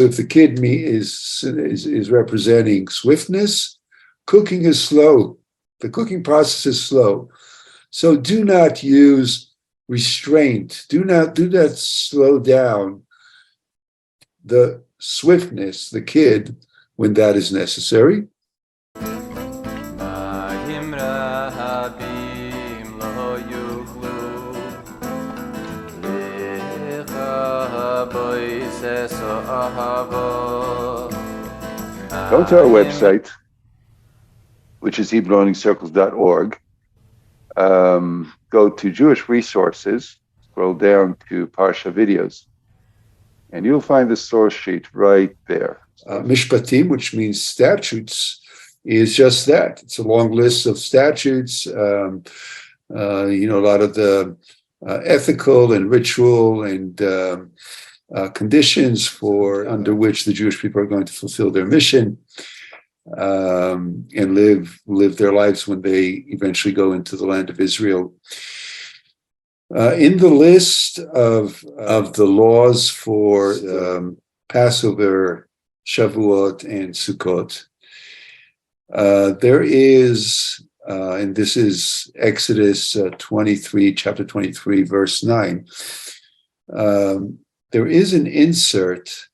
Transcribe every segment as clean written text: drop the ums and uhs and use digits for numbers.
If the kid is representing swiftness, cooking is slow. The cooking process is slow. So do not use restraint. Do not slow down the swiftness, the kid, when that is necessary. Go to our website, which is HebrewLearningCircles.org. Go to Jewish Resources, scroll down to Parsha Videos, and you'll find the source sheet right there. Mishpatim, which means statutes, is just that. It's a long list of statutes, a lot of the ethical and ritual and conditions under which the Jewish people are going to fulfill their mission and live their lives when they eventually go into the land of Israel. In the list of the laws for Passover, Shavuot, and Sukkot, there is, and this is Exodus 23, chapter 23, verse 9, there is an insert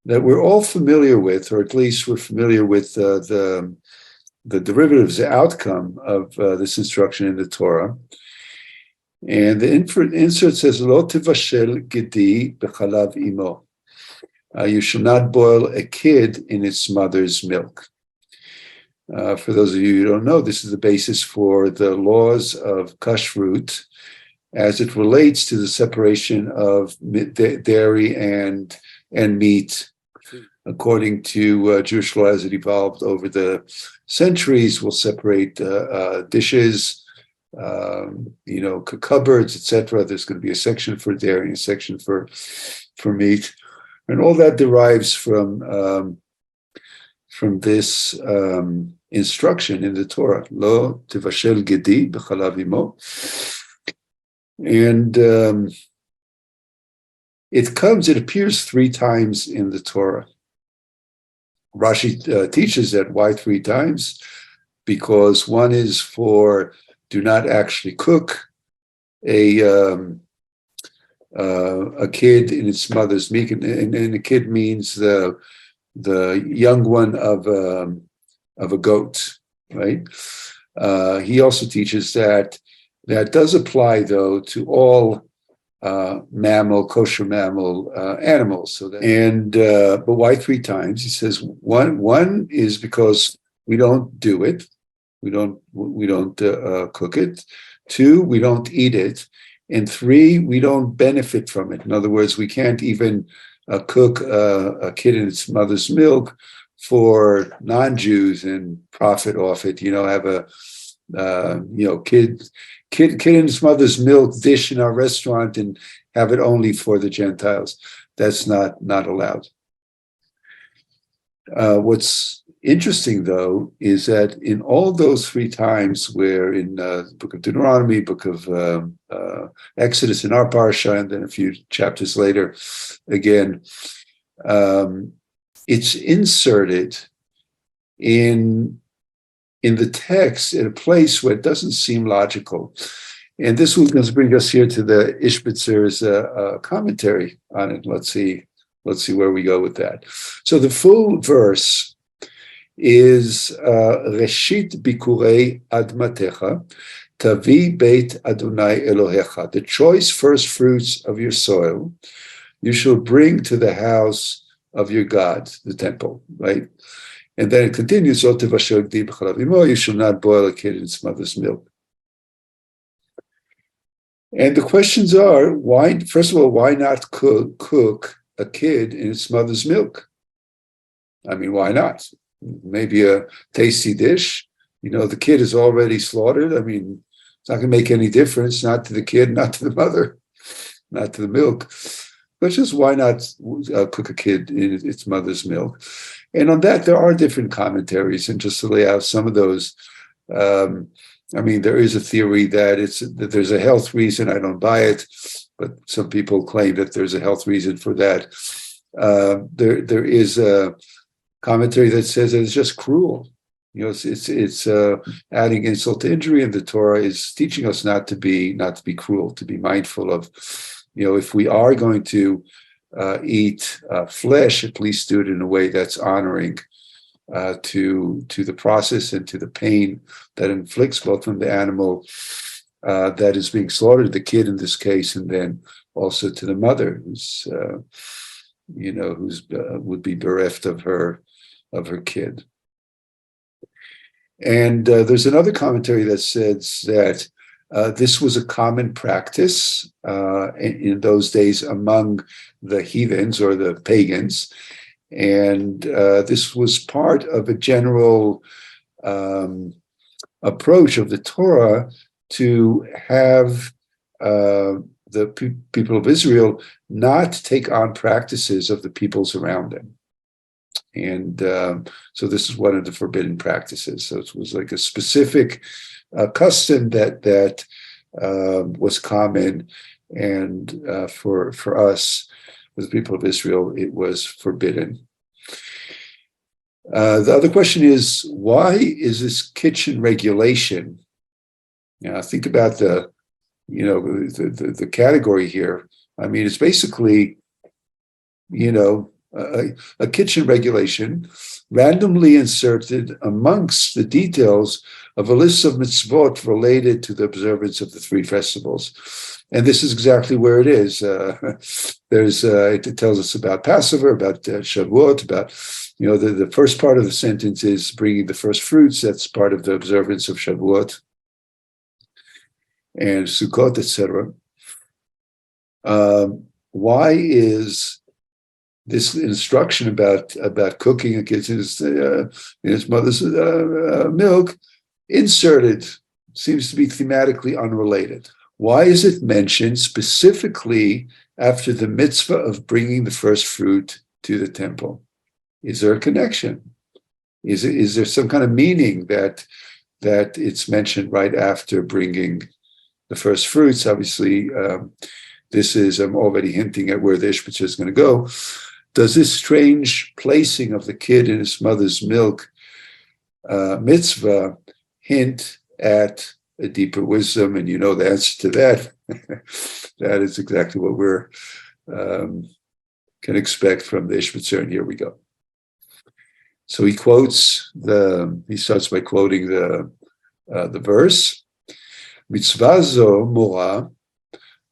that we're all familiar with, or at least we're familiar with the derivatives, the outcome of this instruction in the Torah. And the insert says, Lo tivashel gedi b'chalav imo. You shall not boil a kid in its mother's milk. For those of you who don't know, this is the basis for the laws of kashrut as it relates to the separation of dairy and meat. According to Jewish law as it evolved over the centuries, we'll separate dishes, cupboards, etc. There's going to be a section for dairy and a section for meat, and all that derives from this instruction in the Torah: Lo tivashel gedi b'chalav imo. And it appears 3 times in the Torah. Rashi teaches that. Why 3 times? Because one is for do not actually cook a kid in its mother's milk, and a kid means the young one of a goat, right? He also teaches that does apply though to all kosher mammal animals. But why 3 times? He says one is because we don't do it, we don't cook it. 2, we don't eat it, and 3, we don't benefit from it. In other words, we can't even cook a kid in its mother's milk for non-Jews and profit off it. Have a kid in its mother's milk dish in our restaurant and have it only for the Gentiles. That's not allowed. What's interesting, though, is that in all those 3 times where in the book of Deuteronomy, book of Exodus in our parsha, and then a few chapters later, again, it's inserted in the text in a place where it doesn't seem logical. And this was going to bring us here to the Ishbitzer's commentary on it. Let's see where we go with that. So the full verse is Reshit Bikurei Admatecha Tavi Beit Adonai Elohecha. The choice first fruits of your soil you shall bring to the house of your God, the temple, right? And then it continues, you shall not boil a kid in its mother's milk. And the questions are, why? First of all, why not cook a kid in its mother's milk? I mean, why not? Maybe a tasty dish. The kid is already slaughtered. I mean, it's not going to make any difference, not to the kid, not to the mother, not to the milk. But just why not cook a kid in its mother's milk? And on that, there are different commentaries. And just to lay out some of those, there is a theory that there's a health reason. I don't buy it, but some people claim that there's a health reason for that. There is a commentary that says that it's just cruel. It's adding insult to injury, and the Torah is teaching us not to be cruel, to be mindful of, if we are going to eat flesh, at least do it in a way that's honoring to the process and to the pain that inflicts both on the animal that is being slaughtered, the kid in this case, and then also to the mother who's would be bereft of her kid. And there's another commentary that says that this was a common practice in those days among the heathens or the pagans. And this was part of a general approach of the Torah to have the people of Israel not take on practices of the peoples around them. And so this is one of the forbidden practices. So it was like a specific custom that was common, and for us, as the people of Israel, it was forbidden. The other question is, why is this kitchen regulation? Think about the category here. I mean, it's basically, a kitchen regulation randomly inserted amongst the details of a list of mitzvot related to the observance of the three festivals. And this is exactly where it is. It tells us about Passover, about Shavuot, about, the first part of the sentence is bringing the first fruits. That's part of the observance of Shavuot and Sukkot, etc. Why is this instruction about cooking a kid in his mother's milk inserted? Seems to be thematically unrelated. Why is it mentioned specifically after the mitzvah of bringing the first fruit to the temple? Is there a connection? Is there some kind of meaning that it's mentioned right after bringing the first fruits? Obviously, I'm already hinting at where the Ishbitzer is going to go. Does this strange placing of the kid in his mother's milk mitzvah hint at a deeper wisdom? And the answer to that. That is exactly what we're can expect from the Ishbitzer, and here we go. So he starts by quoting the verse. Mitzvah zo mora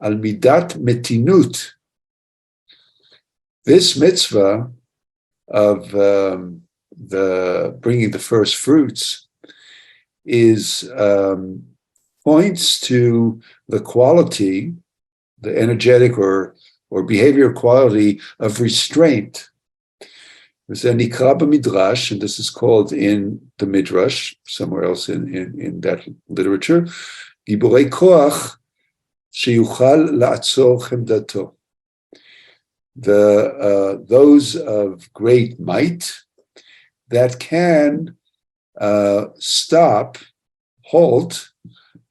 al midat metinut. This mitzvah of the bringing the first fruits is points to the quality, the energetic or behavior quality of restraint. There's a nikra b'midrash, and this is called in the midrash, somewhere else in that literature, giborei koach sheyuchal la'atzor chemdato. Those of great might that can halt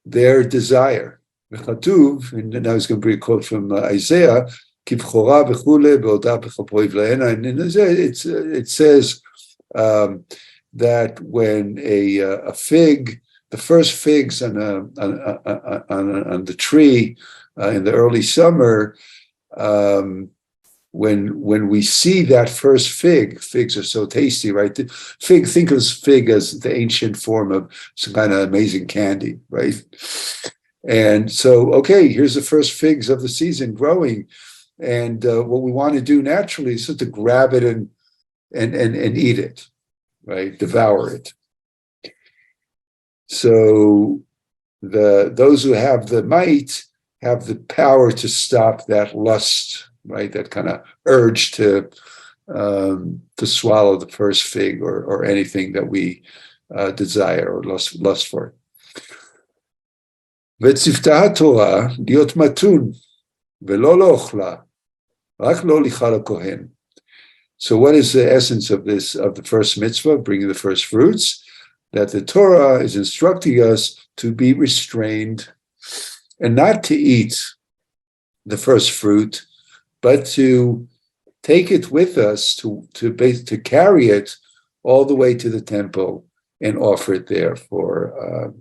their desire. V'chatuv, and now he's going to bring a quote from Isaiah, kibchora v'chule be'odah b'chapo ivlaena. And in Isaiah, it says that when a fig, the first figs on the tree in the early summer, when we see that first figs are so tasty, right? Think of fig as the ancient form of some kind of amazing candy, right? And so, okay, here's the first figs of the season growing, and what we want to do naturally is to grab it and eat it, right? Devour it. So those who have the might have the power to stop that lust, right? That kind of urge to swallow the first fig or anything that we desire or lust for. וציוותה התורה להיות מתון ולא לאוכלה, רק לא ליכה לכהן. So what is the essence of the first mitzvah, bringing the first fruits? That the Torah is instructing us to be restrained and not to eat the first fruit, but to take it with us to carry it all the way to the temple and offer it there for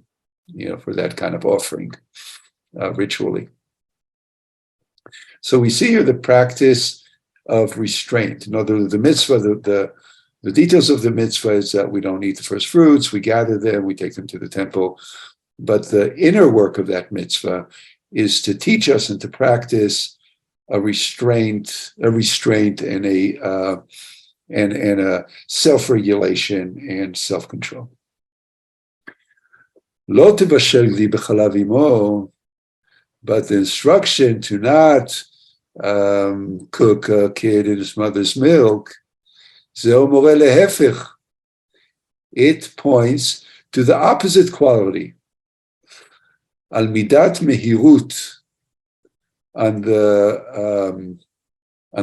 for that kind of offering ritually. So we see here the practice of restraint. In other words, the mitzvah, the details of the mitzvah is that we don't eat the first fruits, we gather them, we take them to the temple. But the inner work of that mitzvah is to teach us and to practice a restraint and a self-regulation and self-control. Lo tevashel gli b'chalav imo, but the instruction to not cook a kid in his mother's milk, zeo moreh lehefech. It points to the opposite quality, al midat mehirut, on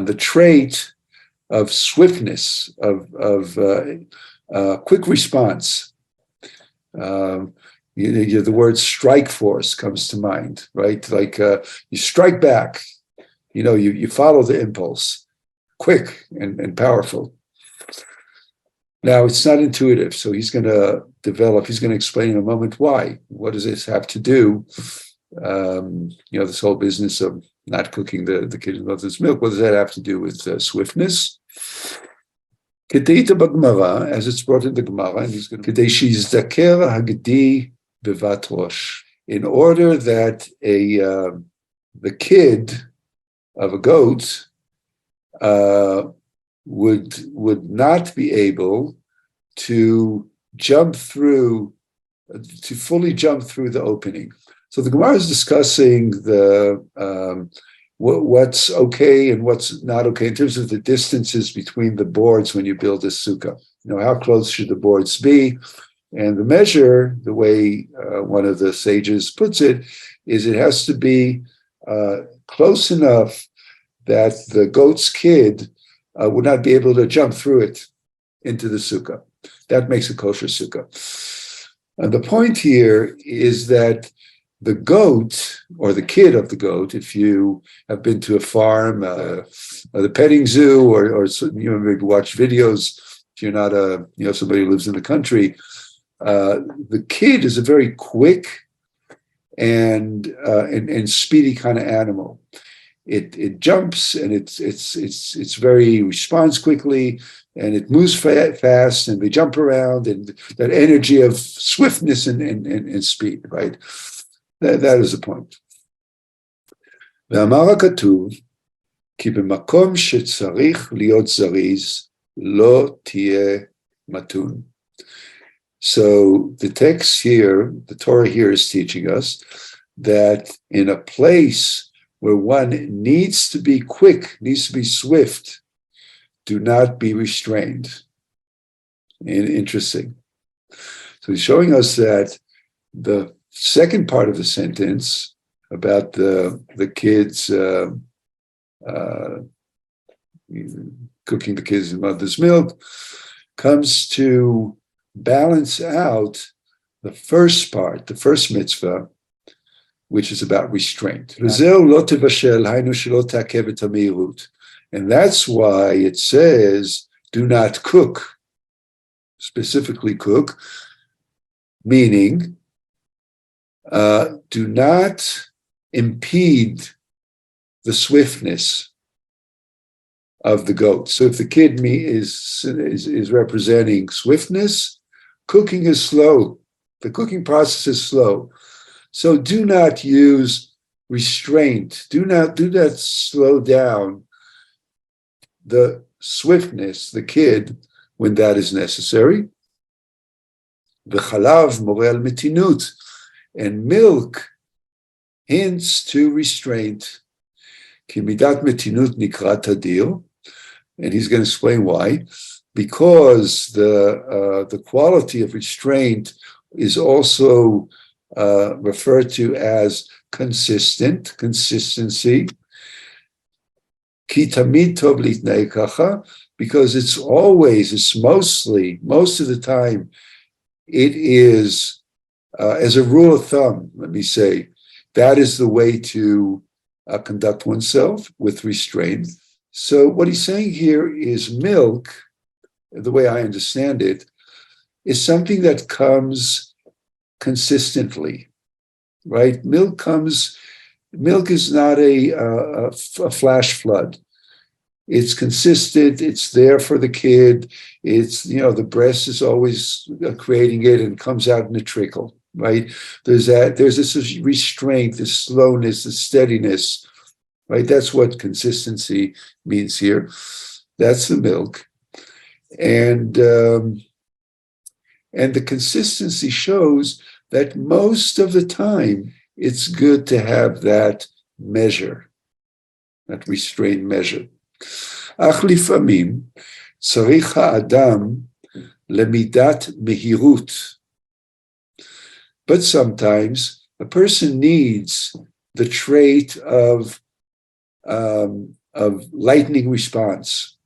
the trait of swiftness, of quick response. The word strike force comes to mind, right? Like you strike back, you follow the impulse, quick and powerful. Now, it's not intuitive, so he's going to explain in a moment why. What does this have to do? This whole business of not cooking the kid's mother's milk, what does that have to do with swiftness? Kedeita b'Gemara, as it's brought in the Gemara, and he's going to Kedei sheyizdaker hagdi bevat rosh, in order that the kid of a goat would not be able to fully jump through the opening. So the Gemara is discussing what's okay and what's not okay in terms of the distances between the boards when you build a sukkah. How close should the boards be? And the measure, the way one of the sages puts it, is it has to be close enough that the goat's kid would not be able to jump through it into the sukkah. That makes a kosher sukkah. And the point here is that the goat, or the kid of the goat, if you have been to a farm, the petting zoo, or maybe watch videos, if you're not somebody who lives in the country, the kid is a very quick and speedy kind of animal. It jumps and it's very responds quickly, and it moves fast, and they jump around, and that energy of swiftness and speed, right? That is the point. ואמר הכתוב, כי במקום שצריך להיות זריז, לא תהיה מתון. So the text here, the Torah here is teaching us that in a place where one needs to be quick, needs to be swift, do not be restrained. And interesting. So he's showing us that the second part of the sentence about the kids cooking the kids' mother's milk comes to balance out the first part, the first mitzvah, which is about restraint. And that's why it says, do not cook, specifically cook, meaning do not impede the swiftness of the goat. So if the kid is representing swiftness, cooking is slow. The cooking process is slow. So do not use restraint. Do not slow down the swiftness, the kid, when that is necessary. V'chalav moreh al metinut. And milk hints to restraint. Ki midat metinut nikra tadir. And he's going to explain why. Because the quality of restraint is also referred to as consistency. Ki tamid tov litnei kacha, because it's mostly, most of the time, it is, as a rule of thumb, let me say, that is the way to conduct oneself with restraint. So what he's saying here is milk, the way I understand it, is something that comes consistently, right? Milk is not a flash flood. It's consistent. It's there for the kid. It's, the breast is always creating it and comes out in a trickle, right? There's this restraint, this slowness, this steadiness, right? That's what consistency means here. That's the milk. And the consistency shows that most of the time it's good to have that measure, that restrained measure. אך לפעמים צריך האדם למידת מהירות. But sometimes a person needs the trait of lightning response,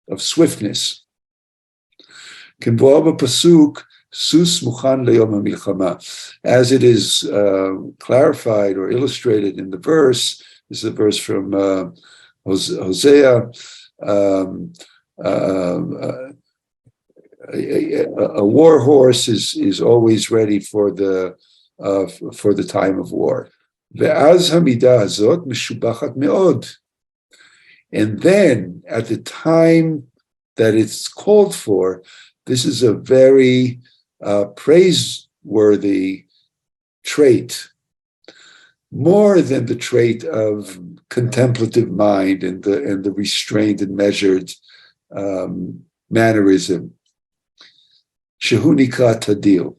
of swiftness. כמבואר בפסוק, סוס מוכן ליום המלחמה. As it is clarified or illustrated in the verse, this is a verse from Hosea, a war horse is always ready for the time of war. ואז המידה הזאת משובחת מאוד. And then at the time that it's called for, this is a very praiseworthy trait, more than the trait of contemplative mind and the restrained and measured mannerism. Shehu nikra tadil,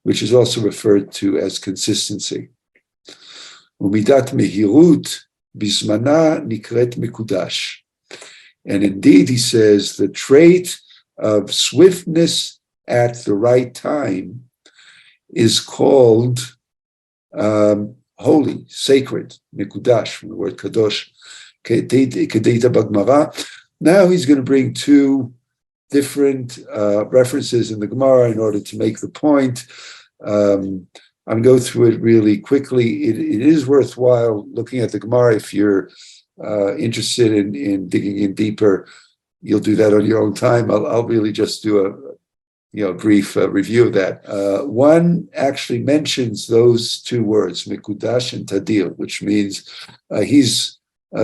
which is also referred to as consistency. Umidat mehirut bismana nikret mekudash. And indeed, he says, the trait of swiftness at the right time is called holy, sacred, mekudash, from the word kadosh. Kedeita bagmara. Now he's going to bring two different references in the Gemara in order to make the point. I'm going to go through it really quickly. It is worthwhile looking at the Gemara if you're interested in digging in deeper. You'll do that on your own time. I'll really just do a brief review of that. One actually mentions those two words, mikudash and tadir, which means he's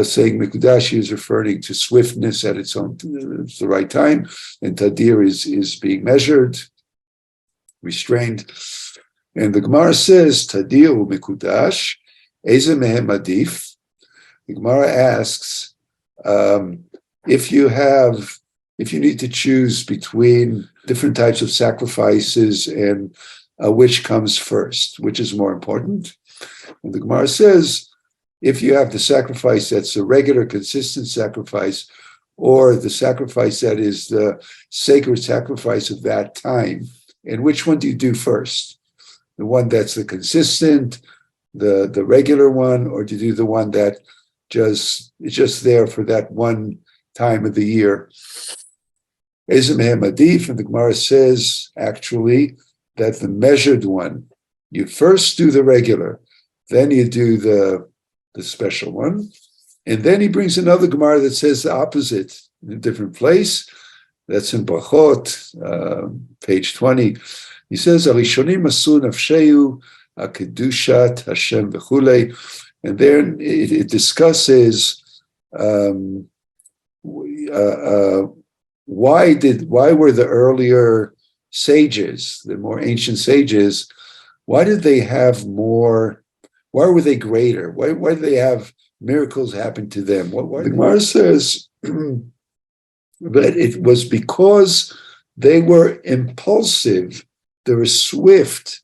saying mikudash is referring to swiftness at its the right time, and tadir is being measured, restrained. And the Gemara says, tadir u mikudash, eze mehem adif. The Gemara asks, if you need to choose between different types of sacrifices and which comes first, which is more important? And the Gemara says, if you have the sacrifice that's a regular, consistent sacrifice, or the sacrifice that is the sacred sacrifice of that time, and which one do you do first? The one that's the consistent, the regular one, or do you do the one that is just there for that one time of the year? Ezem Madif, and the Gemara says actually that the measured one, you first do the regular, then you do the special one, and then he brings another Gemara that says the opposite in a different place. That's in Brachot, page 20. He says, "Arishonim asu nafsheyu akedushat Hashem v'chulei," and then it discusses why were the earlier sages, the more ancient sages, why did they have more? Why were they greater? Why did they have miracles happen to them? The Gemara says that it was because they were impulsive, they were swift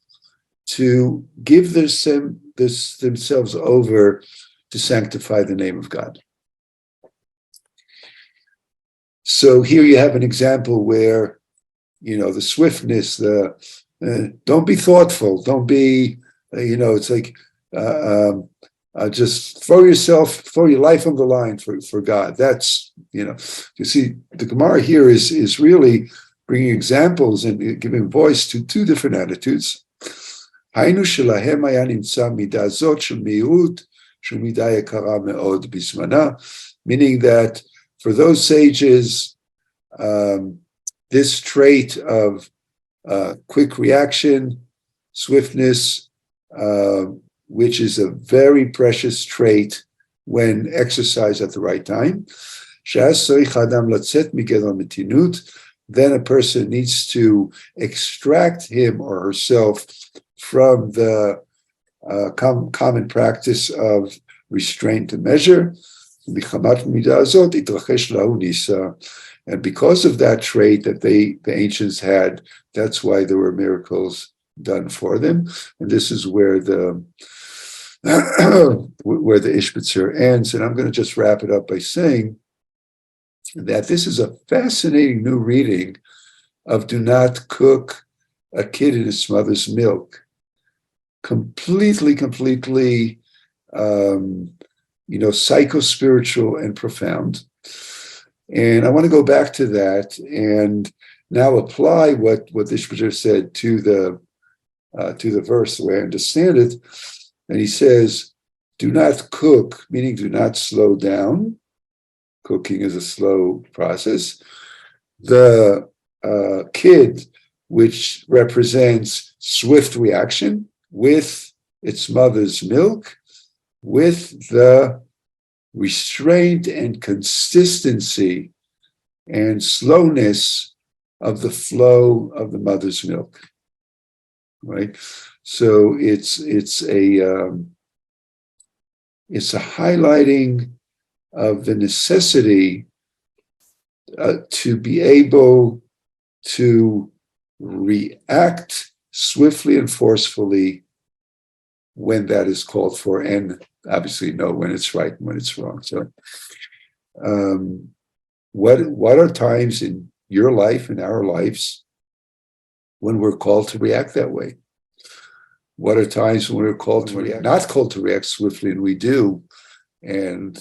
to give themselves over to sanctify the name of God. So here you have an example where, the swiftness, don't be thoughtful, don't be, it's like, just throw your life on the line for God. That's, you see, the Gemara here is really bringing examples and giving voice to two different attitudes. Meaning that For those sages, this trait of quick reaction, swiftness, which is a very precious trait when exercised at the right time. Then a person needs to extract him or herself from the common practice of restraint and measure. And because of that trait that the ancients had, that's why there were miracles done for them. And this is where the Ishbitzer ends. And I'm going to just wrap it up by saying that this is a fascinating new reading of do not cook a kid in his mother's milk. Completely, psycho-spiritual and profound. And I want to go back to that and now apply what Ishbitzer said to the verse, the way I understand it. And he says, do not cook, meaning do not slow down. Cooking is a slow process. The kid, which represents swift reaction with its mother's milk, with the restraint and consistency and slowness of the flow of the mother's milk. Right? So it's a highlighting of the necessity to be able to react swiftly and forcefully when that is called for, and obviously know when it's right and when it's wrong. So what are times in your life, in our lives, when we're called to react that way? What are times when we're called to react, not called to react swiftly, and we do, and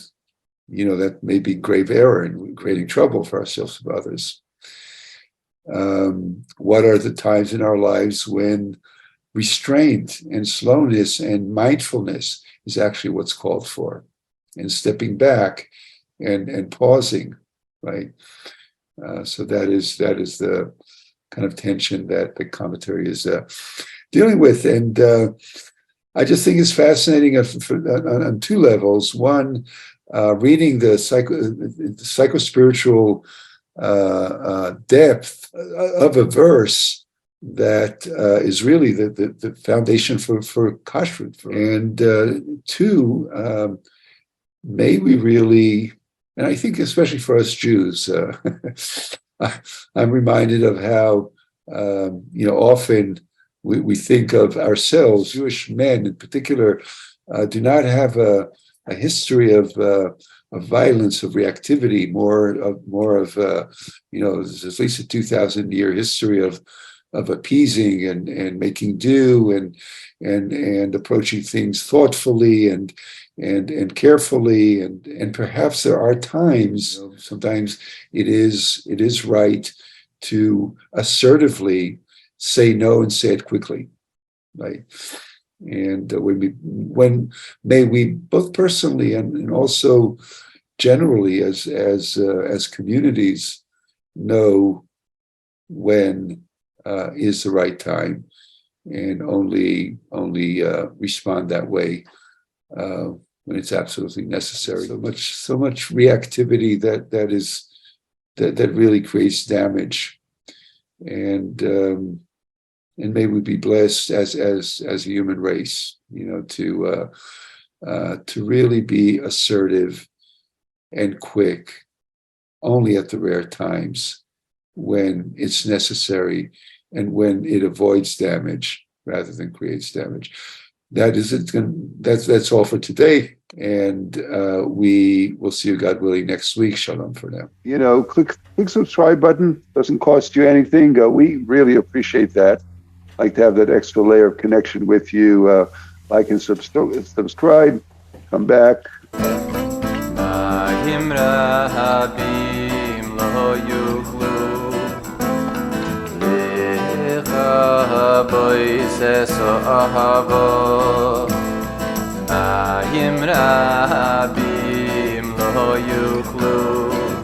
that may be grave error and creating trouble for ourselves and others. What are the times in our lives when restraint and slowness and mindfulness is actually what's called for, and stepping back and pausing, right? So that is the kind of tension that the commentary is dealing with, and I just think it's fascinating on two levels. One, reading the psycho-spiritual depth of a verse that is really the foundation for kashrut. And two, may we really, and I think especially for us Jews, I'm reminded of how often we think of ourselves, Jewish men in particular, do not have a history of violence, of reactivity, more of there's at least a 2,000-year history of appeasing and making do and approaching things thoughtfully and carefully, and perhaps there are times, sometimes it is right to assertively say no and say it quickly, right? And when may we both personally and also generally as communities know when is the right time, and only respond that way when it's absolutely necessary. So much reactivity that really creates damage, and may we be blessed as a human race, to really be assertive and quick only at the rare times when it's necessary and when it avoids damage rather than creates damage. That's all for today, and we will see you, God willing, next week. Shalom for now. Click subscribe button. Doesn't cost you anything. We really appreciate that. Like to have that extra layer of connection with you. Like and subscribe. Come back. Ayim rabim lo yuchlu